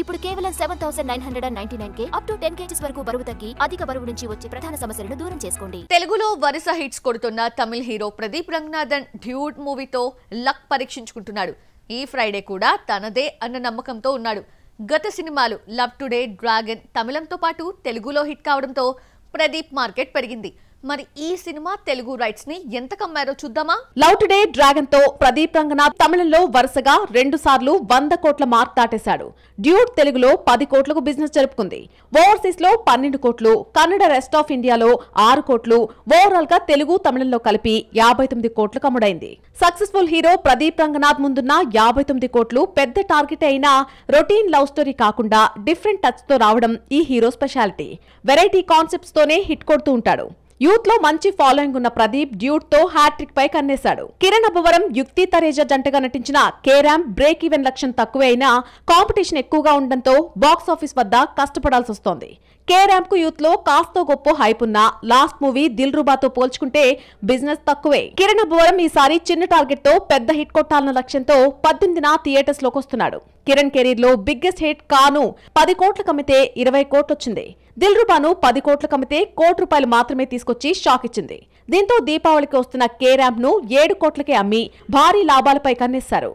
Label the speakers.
Speaker 1: ఇప్పుడు కేవలం 7999K up to 10 kgs వరకు బరువు తగ్గి అధిక బరువు నుంచి వచ్చే ప్రధాన సమస్యలను దూరం చేసుకోండి.
Speaker 2: తెలుగులో వరుస హిట్స్ కొడుతున్న తమిళ హీరో ప్రదీప్ రంగనాథన్ డ్యూడ్ మూవీతో లక్ పరీక్షించుకుంటున్నాడు. ఈ ఫ్రైడే కూడా తనదే అన్న నమ్మకంతో ఉన్నాడు. గత సినిమాలు లవ్ టుడే, డ్రాగన్ తమిళంతో పాటు తెలుగులో హిట్ కావడంతో ప్రదీప్ మార్కెట్ పెరిగింది. మరి ఈ సినిమా తెలుగు రైట్స్ ని ఎంత కమ్మారో చూద్దామా?
Speaker 3: లవ్ టుడే, డ్రాగన్ తో ప్రదీప్ రంగనాథ్ తమిళంలో వరుసగా 2 సార్లు 100 కోట్ల మార్క్ దాటేశాడు. డ్యూడ్ తెలుగులో 10 కోట్లకు బిజినెస్ జరుపుకుంది. ఓవర్సీస్ లో 12 కోట్లు, కన్నడ, రెస్ట్ ఆఫ్ ఇండియాలో 6 కోట్లు, ఓవరాల్ గా తెలుగు తమిళంలో కలిపి 59 కోట్లకు అమ్ముడైంది. సక్సెస్ఫుల్ హీరో ప్రదీప్ రంగనాథ్ ముందున్న 59 కోట్లు పెద్ద టార్గెట్ అయినా రొటీన్ లవ్ స్టోరీ కాకుండా డిఫరెంట్ టచ్ తో రావడం ఈ హీరో స్పెషాలిటీ. వెరైటీ కాన్సెప్ట్స్ తోనే హిట్ కొడుతూ ఉంటాడు. యూత్ లో మంచి ఫాలోయింగ్ ఉన్న ప్రదీప్ డ్యూడ్ తో హ్యాట్రిక్ పై కన్నేశాడు. కిరణ్ అబ్బవరం, యుక్తి తరేజా జంటగా నటించిన కేరామ్ బ్రేక్ ఈవెన్ లక్ష్యం తక్కువే అయినా కాంపిటీషన్ ఎక్కువగా ఉండడంతో బాక్స్ ఆఫీస్ వద్ద కష్టపడాల్సి వస్తోంది. కేరామ్ కు యూత్ లో కాస్తో గొప్ప హైప్ ఉన్న లాస్ట్ మూవీ దిల్ రూబాతో పోల్చుకుంటే బిజినెస్ తక్కువే. కిరణ్ అబ్బవరం ఈసారి చిన్న టార్గెట్ తో పెద్ద హిట్ కొట్టాలన్న లక్ష్యంతో 18న థియేటర్స్ లోకి వస్తున్నాడు. కిరణ్ కెరీర్ లో బిగ్గెస్ట్ హిట్ కాను 10 కోట్ల కమ్మితే 20 కోట్లు వచ్చింది. దిల్ రూబాను 10 కోట్ల కమ్మితే ₹1 కోటి మాత్రమే తీసుకొచ్చి షాక్ ఇచ్చింది. దీంతో దీపావళికి వస్తున్న కేరామ్ ను 7 కోట్లకే అమ్మి భారీ లాభాలపై కన్నేశారు.